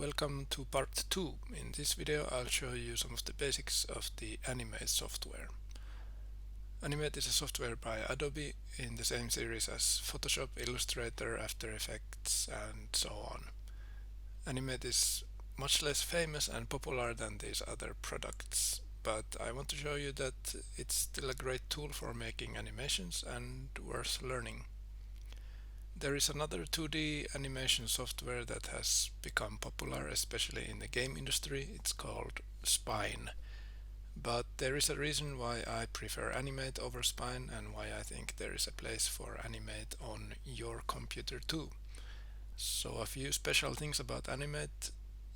welcome to part 2. In this video I'll show you some of the basics of the Animate software. Animate is a software by Adobe in the same series as Photoshop, Illustrator, After Effects and so on. Animate is much less famous and popular than these other products, but I want to show you that it's still a great tool for making animations and worth learning. There is another 2D animation software that has become popular, especially in the game industry. It's called Spine. But there is a reason why I prefer Animate over Spine and why I think there is a place for Animate on your computer too. So a few special things about Animate.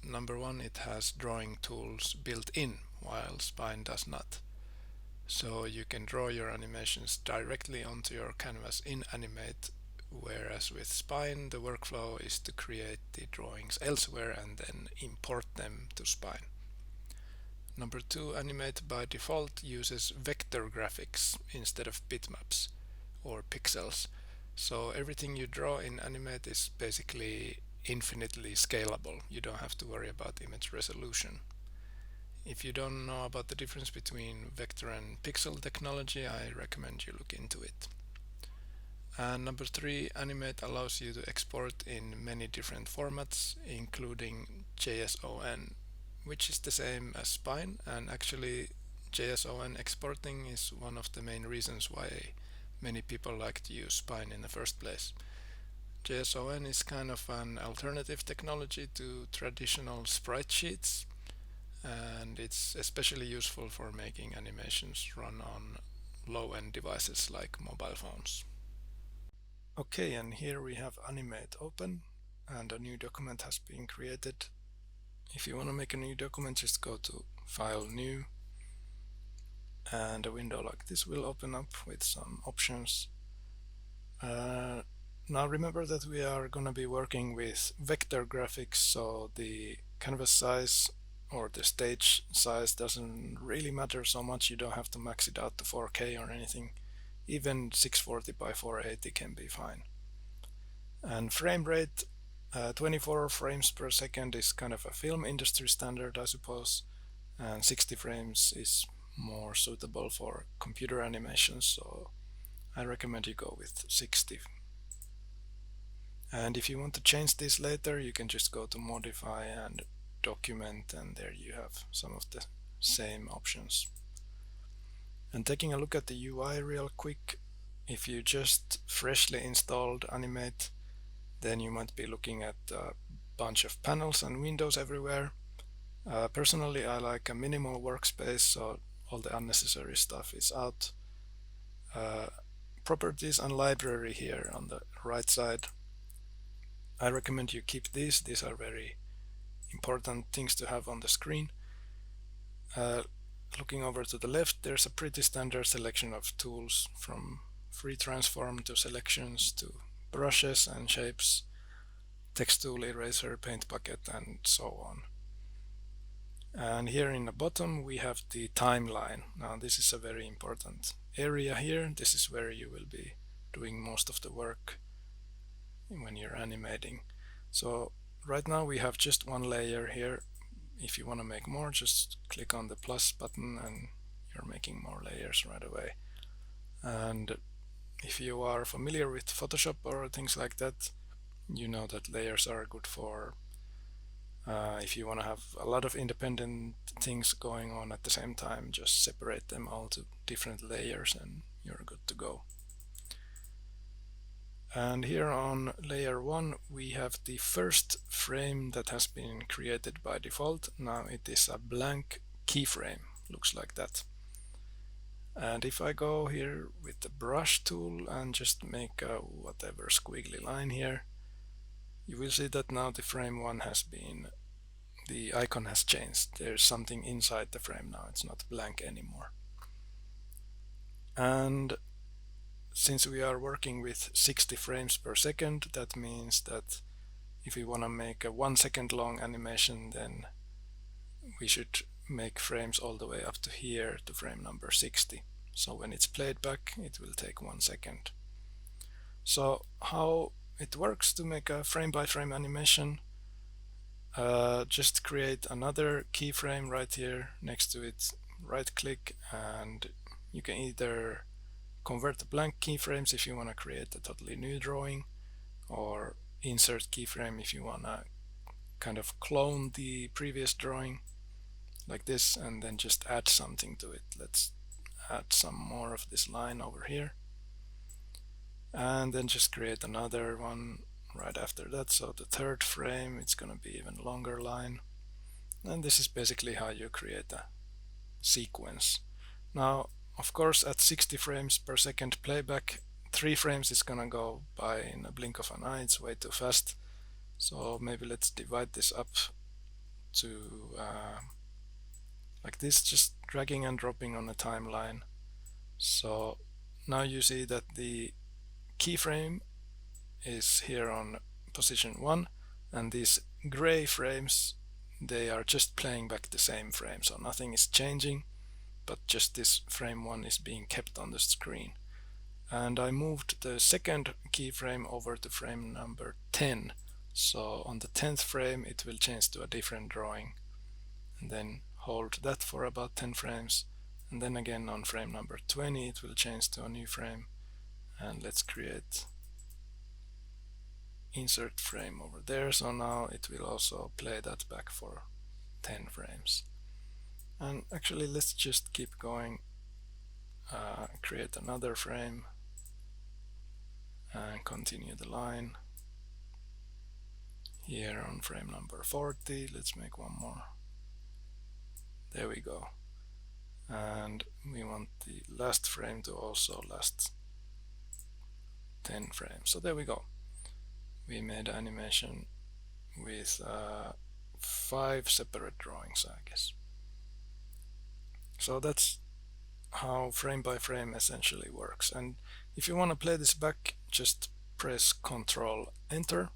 Number one, it has drawing tools built in, while Spine does not. So you can draw your animations directly onto your canvas in Animate, whereas with Spine the workflow is to create the drawings elsewhere and then import them to Spine. Number two, Animate by default uses vector graphics instead of bitmaps or pixels. So everything you draw in Animate is basically infinitely scalable. You don't have to worry about image resolution. If you don't know about the difference between vector and pixel technology, I recommend you look into it. And number three, Animate allows you to export in many different formats, including JSON, which is the same as Spine, and actually JSON exporting is one of the main reasons why many people like to use Spine in the first place. JSON is kind of an alternative technology to traditional sprite sheets, and it's especially useful for making animations run on low-end devices like mobile phones. Okay, and here we have Animate open and a new document has been created. If you want to make a new document, just go to File, New, and a window like this will open up with some options. Now remember that we are going to be working with vector graphics, so the canvas size or the stage size doesn't really matter so much. You don't have to max it out to 4K or anything. Even 640 by 480 can be fine. And frame rate, 24 frames per second is kind of a film industry standard, I suppose, and 60 frames is more suitable for computer animations, so I recommend you go with 60. And if you want to change this later, you can just go to Modify and Document, and there you have some of the same options. And taking a look at the UI real quick, if you just freshly installed Animate, then you might be looking at a bunch of panels and windows everywhere. Personally, I like a minimal workspace, so all the unnecessary stuff is out. Properties and library here on the right side. I recommend you keep these. These are very important things to have on the screen. Looking over to the left, there's a pretty standard selection of tools, from free transform to selections to brushes and shapes, text tool, eraser, paint bucket, and so on. And here in the bottom we have the timeline. Now this is a very important area here. This is where you will be doing most of the work when you're animating. So right now we have just one layer here. If you want to make more, just click on the plus button and you're making more layers right away. And if you are familiar with Photoshop or things like that, you know that layers are good for if you want to have a lot of independent things going on at the same time. Just separate them all to different layers and you're good to go. And here on layer 1 we have the first frame that has been created by default. Now it is a blank keyframe, looks like that. And if I go here with the brush tool and just make a whatever squiggly line here, you will see that now the frame 1 has been, the icon has changed. There's something inside the frame now, it's not blank anymore. And since we are working with 60 frames per second, that means that if we want to make a 1 second long animation, then we should make frames all the way up to here to frame number 60. So when it's played back, it will take 1 second. So how it works to make a frame by frame animation, just create another keyframe right here next to it, right click, and you can either convert the blank keyframes if you want to create a totally new drawing, or insert keyframe if you want to kind of clone the previous drawing like this and then just add something to it. Let's add some more of this line over here, and then just create another one right after that. So the third frame, it's going to be even longer line, and this is basically how you create a sequence. Now of course at 60 frames per second playback, 3 frames is gonna go by in a blink of an eye. It's way too fast. So maybe let's divide this up to like this, just dragging and dropping on the timeline. So now you see that the keyframe is here on position 1, and these gray frames, they are just playing back the same frame, so nothing is changing, but just this frame 1 is being kept on the screen. And I moved the second keyframe over to frame number 10, so on the 10th frame it will change to a different drawing, and then hold that for about 10 frames, and then again on frame number 20 it will change to a new frame. And let's create insert frame over there, so now it will also play that back for 10 frames. And actually let's just keep going, create another frame and continue the line. Here on frame number 40, let's make one more. There we go. And we want the last frame to also last 10 frames. So there we go. We made animation with 5 separate drawings, I guess. So that's how frame by frame essentially works. And if you want to play this back, just press Ctrl Enter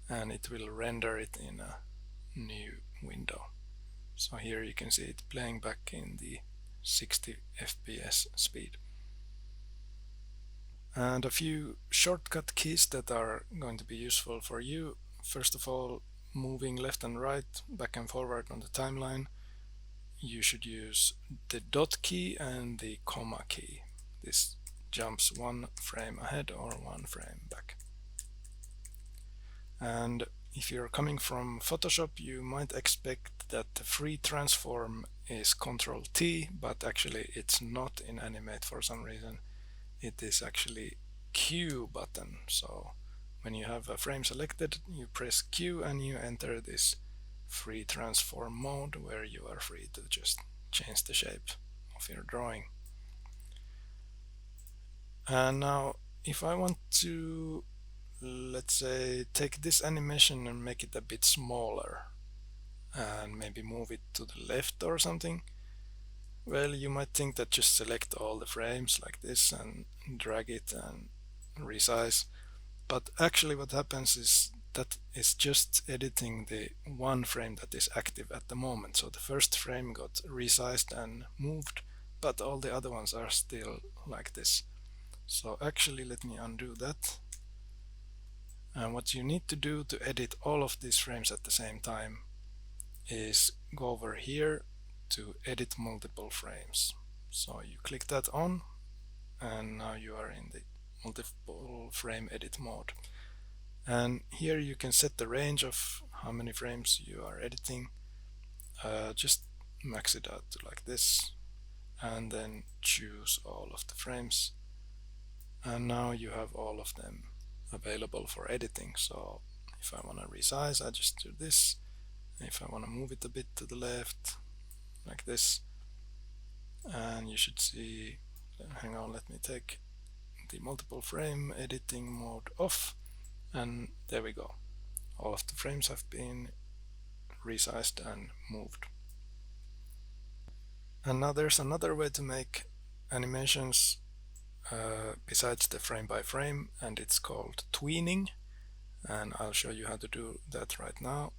and it will render it in a new window. So here you can see it playing back in the 60 FPS speed. And a few shortcut keys that are going to be useful for you. First of all, moving left and right, back and forward on the timeline, you should use the dot key and the comma key. This jumps 1 frame ahead or 1 frame back. And if you're coming from Photoshop, you might expect that the free transform is Ctrl T, but actually it's not in Animate for some reason. It is actually Q button. So when you have a frame selected, you press Q and you enter this free transform mode, where you are free to just change the shape of your drawing. And now if I want to, let's say, take this animation and make it a bit smaller and maybe move it to the left or something, well, you might think that just select all the frames like this and drag it and resize, but actually what happens is that is just editing the 1 frame that is active at the moment. So the first frame got resized and moved, but all the other ones are still like this. So actually let me undo that. And what you need to do to edit all of these frames at the same time is go over here to edit multiple frames. So you click that on, and now you are in the multiple frame edit mode. And here you can set the range of how many frames you are editing. Just max it out to like this, and then choose all of the frames. And now you have all of them available for editing. So if I want to resize, I just do this. If I want to move it a bit to the left, like this, and you should see, hang on, let me take the multiple frame editing mode off, and there we go. All of the frames have been resized and moved. And now there's another way to make animations besides the frame by frame, and it's called tweening, and I'll show you how to do that right now.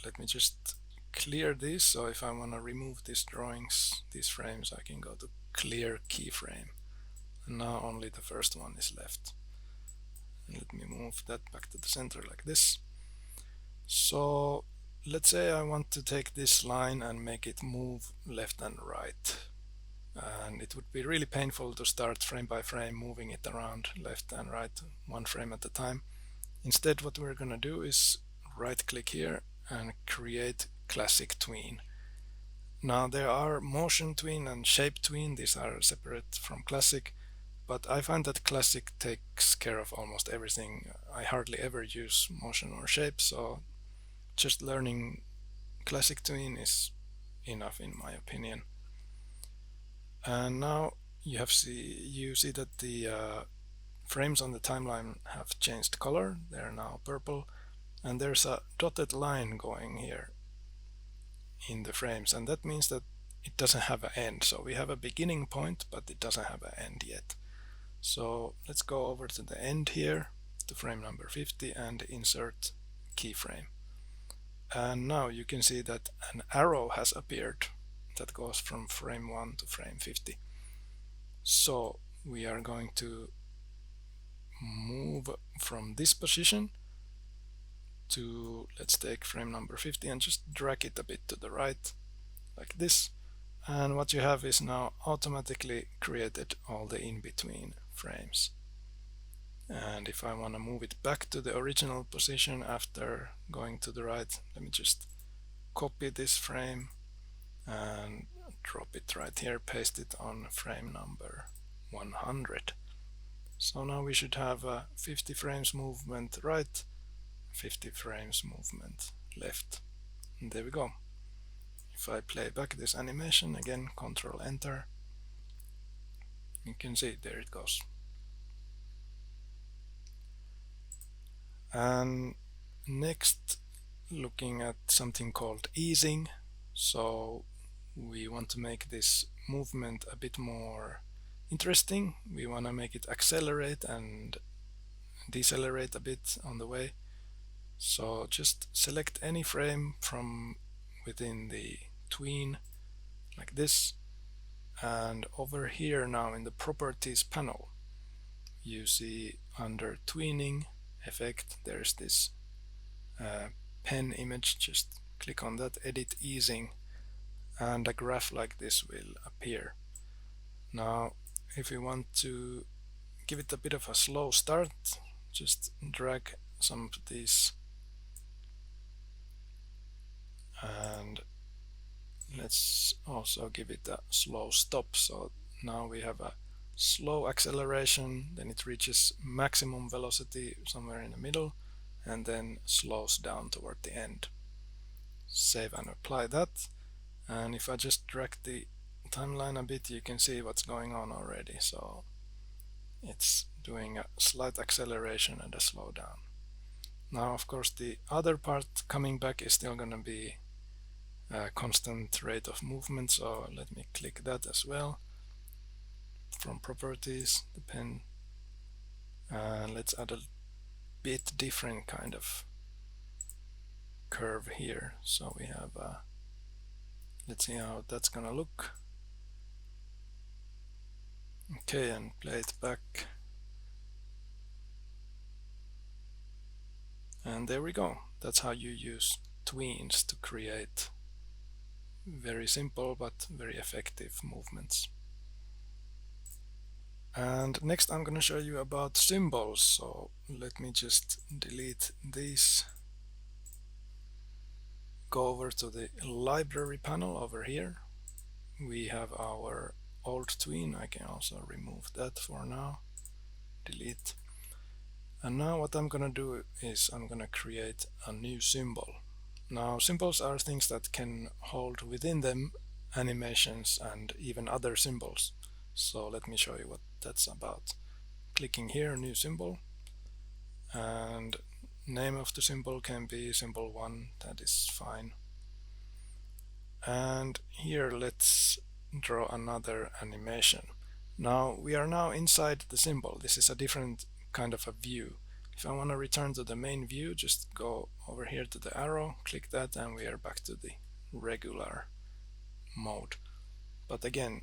Let me just clear this. So if I want to remove these drawings, these frames, I can go to clear keyframe, and now only the first one is left. And let me move that back to the center like this. So let's say I want to take this line and make it move left and right. And it would be really painful to start frame by frame moving it around left and right, one frame at a time. Instead, what we're going to do is right click here and create classic tween. Now there are motion tween and shape tween. These are separate from classic, but I find that classic takes care of almost everything. I hardly ever use motion or shape, so just learning classic tween is enough in my opinion. And now you see that the frames on the timeline have changed color. They're now purple, and there's a dotted line going here in the frames, and that means that it doesn't have an end. So we have a beginning point, but it doesn't have an end yet. So let's go over to the end here, to frame number 50, and insert keyframe. And now you can see that an arrow has appeared that goes from frame 1 to frame 50. So we are going to move from this position to, let's take frame number 50 and just drag it a bit to the right like this, and what you have is now automatically created all the in-between frames. And if I want to move it back to the original position after going to the right, let me just copy this frame and drop it right here, paste it on frame number 100. So now we should have 50 frames movement right, 50 frames movement left. And there we go. If I play back this animation again, Control Enter, you can see there it goes. And next, looking at something called easing. So we want to make this movement a bit more interesting. We want to make it accelerate and decelerate a bit on the way. So just select any frame from within the tween like this, and over here now in the properties panel you see under tweening effect there's this pen image. Just click on that, edit easing, and a graph like this will appear. Now if we want to give it a bit of a slow start, just drag some of these, and let's also give it a slow stop. So now we have a slow acceleration, then it reaches maximum velocity somewhere in the middle, and then slows down toward the end. Save and apply that, and if I just drag the timeline a bit, you can see what's going on already. So it's doing a slight acceleration and a slowdown. Now of course the other part coming back is still going to be a constant rate of movement, so let me click that as well. From properties, the pen, and let's add a bit different kind of curve here. So we have let's see how that's gonna look. Okay, and play it back, and there we go. That's how you use tweens to create very simple but very effective movements. And next I'm going to show you about symbols, so let me just delete these. Go over to the library panel over here. We have our old tween. I can also remove that for now. Delete. And now what I'm going to do is I'm going to create a new symbol. Now symbols are things that can hold within them animations and even other symbols. So let me show you what that's about. Clicking here, new symbol, and name of the symbol can be symbol 1, that is fine. And here let's draw another animation. Now we are now inside the symbol. This is a different kind of a view. If I want to return to the main view, just go over here to the arrow, click that, and we are back to the regular mode. But again,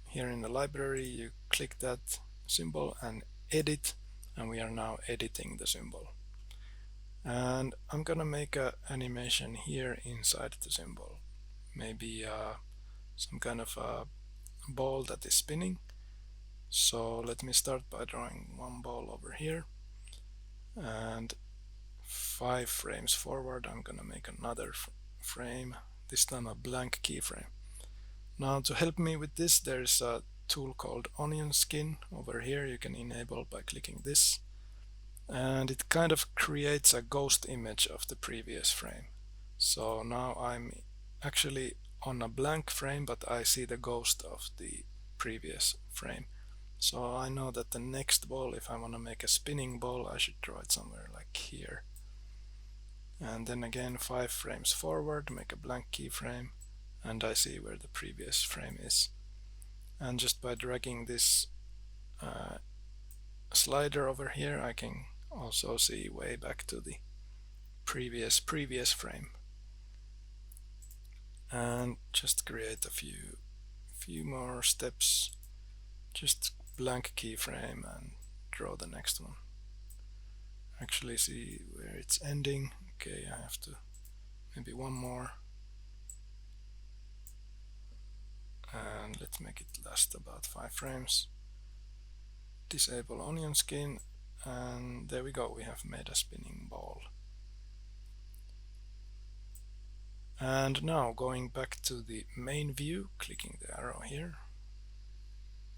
here in the library you click that symbol and edit, and we are now editing the symbol. And I'm gonna make an animation here inside the symbol, maybe some kind of a ball that is spinning. So let me start by drawing one ball over here, and 5 frames forward I'm gonna make another frame, this time a blank keyframe. Now to help me with this, there's a tool called onion skin over here. You can enable by clicking this, and it kind of creates a ghost image of the previous frame. So now I'm actually on a blank frame, but I see the ghost of the previous frame. So I know that the next ball, if I want to make a spinning ball, I should draw it somewhere like here. And then again 5 frames forward, make a blank keyframe, and I see where the previous frame is. And just by dragging this slider over here, I can also see way back to the previous frame. And just create a few more steps, just blank keyframe and draw the next one. Actually see where it's ending. Okay, I have to maybe one more, and let's make it last about 5 frames. Disable onion skin, and there we go, we have made a spinning ball. And now going back to the main view, clicking the arrow here,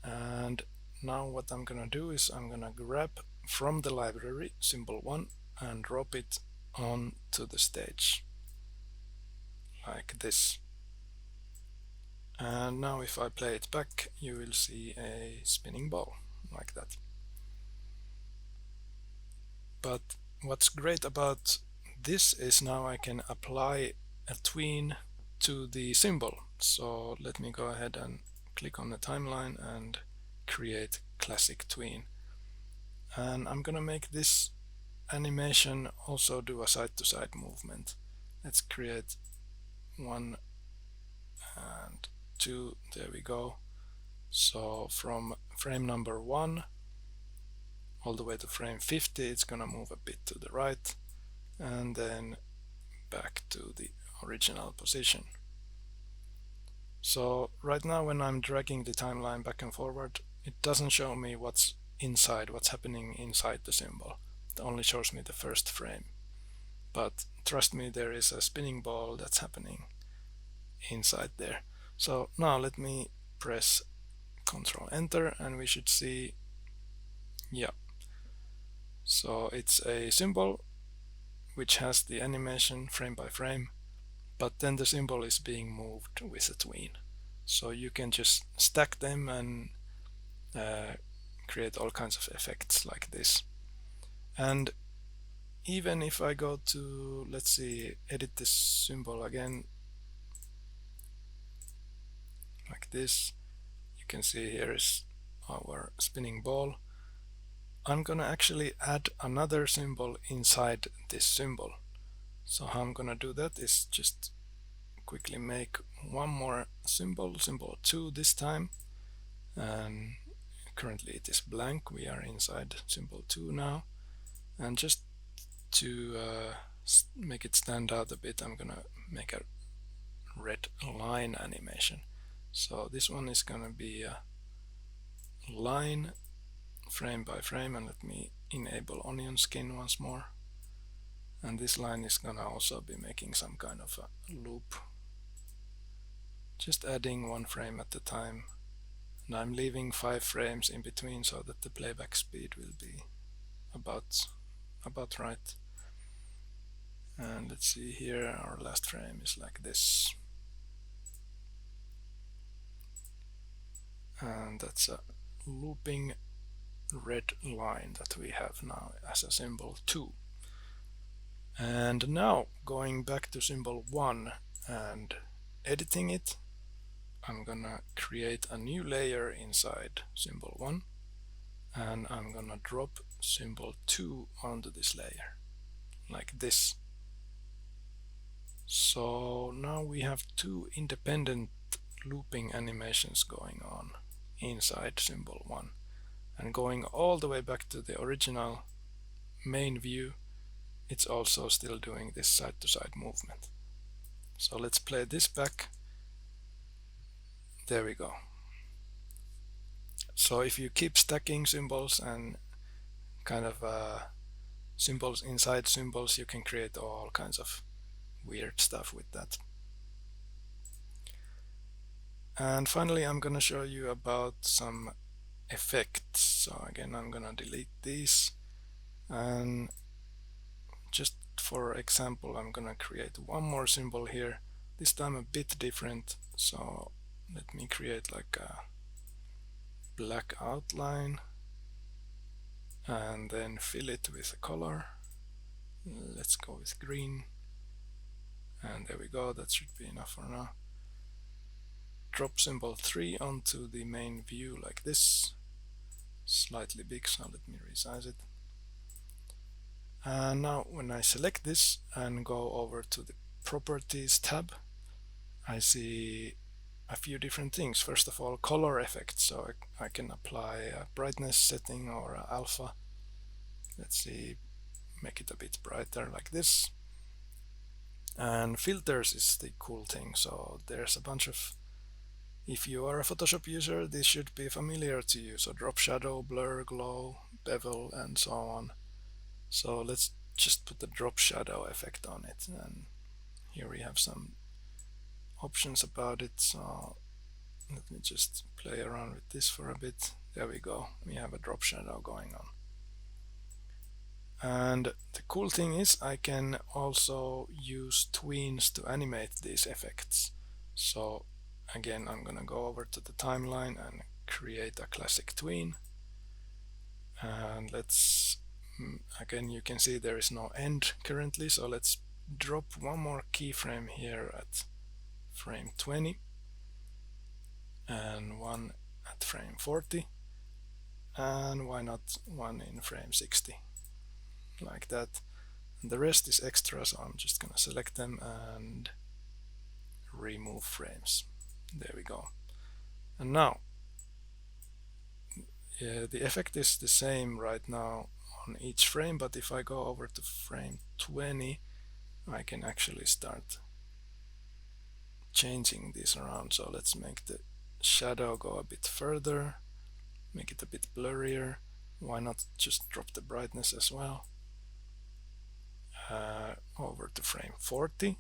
and now what I'm gonna do is I'm gonna grab from the library symbol 1 and drop it onto the stage like this. And now if I play it back, you will see a spinning ball like that. But what's great about this is now I can apply a tween to the symbol. So let me go ahead and click on the timeline and create classic tween. And I'm gonna make this animation also do a side-to-side movement. Let's create 1 and 2, there we go. So from frame number 1 all the way to frame 50, it's gonna move a bit to the right and then back to the original position. So right now when I'm dragging the timeline back and forward, it doesn't show me what's inside, what's happening inside the symbol. It only shows me the first frame. But trust me, there is a spinning ball that's happening inside there. So now let me press Ctrl Enter and we should see, yeah. So it's a symbol which has the animation frame by frame, but then the symbol is being moved with a tween. So you can just stack them and create all kinds of effects like this. And even if I go to, let's see, edit this symbol again like this, you can see here is our spinning ball. I'm gonna actually add another symbol inside this symbol. So how I'm gonna do that is just quickly make one more symbol, symbol 2 this time, and currently it is blank, we are inside symbol 2 now, and just to make it stand out a bit, I'm gonna make a red line animation. So this one is gonna be a line frame by frame, and let me enable onion skin once more, and this line is gonna also be making some kind of a loop, just adding 1 frame at a time, and I'm leaving 5 frames in between so that the playback speed will be about right. And let's see here, our last frame is like this, and that's a looping red line that we have now as a symbol 2. And now going back to symbol 1 and editing it, I'm gonna create a new layer inside symbol 1, and I'm gonna drop symbol 2 onto this layer like this. So now we have 2 independent looping animations going on inside symbol 1, and going all the way back to the original main view, it's also still doing this side-to-side movement. So let's play this back. There we go. So if you keep stacking symbols and kind of symbols inside symbols, you can create all kinds of weird stuff with that. And finally, I'm gonna show you about some effects. So again, I'm gonna delete these, and just for example, I'm gonna create one more symbol here, this time a bit different. So let me create like a black outline and then fill it with a color. Let's go with green, and there we go. That should be enough for now. Drop symbol 3 onto the main view like this. Slightly big, so let me resize it. And now when I select this and go over to the properties tab, I see a few different things. First of all, color effects, so I can apply a brightness setting or a alpha. Let's see, make it a bit brighter like this. And filters is the cool thing, so there's a bunch of, if you are a Photoshop user, this should be familiar to you. So drop shadow, blur, glow, bevel, and so on. So let's just put the drop shadow effect on it, and here we have some options about it. So let me just play around with this for a bit. There we go, we have a drop shadow going on. And the cool thing is I can also use tweens to animate these effects. So again, I'm gonna go over to the timeline and create a classic tween, and let's again, you can see there is no end currently, so let's drop one more keyframe here at frame 20 and one at frame 40, and why not one in frame 60, like that. And the rest is extra, so I'm just gonna select them and remove frames. There we go. And now the effect is the same right now on each frame, but if I go over to frame 20, I can actually start changing this around. So let's make the shadow go a bit further, make it a bit blurrier. Why not just drop the brightness as well? Over to frame 40,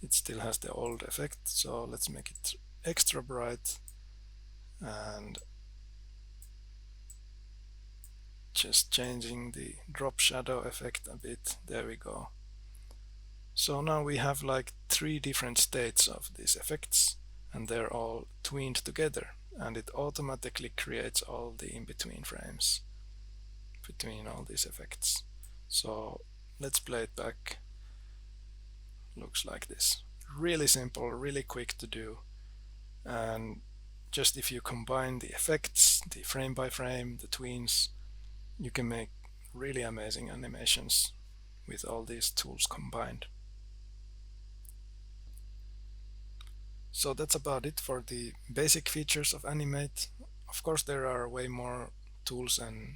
it still has the old effect, so let's make it extra bright and just changing the drop shadow effect a bit. There we go. So now we have like 3 different states of these effects, and they're all tweened together, and it automatically creates all the in-between frames between all these effects. So let's play it back. Looks like this. Really simple, really quick to do, and just if you combine the effects, the frame by frame, the tweens, you can make really amazing animations with all these tools combined. So that's about it for the basic features of Animate. Of course, there are way more tools and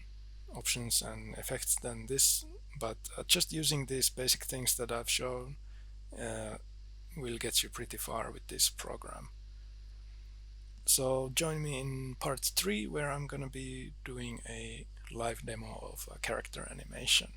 options and effects than this, but just using these basic things that I've shown will get you pretty far with this program. So join me in part 3, where I'm gonna be doing a live demo of a character animation.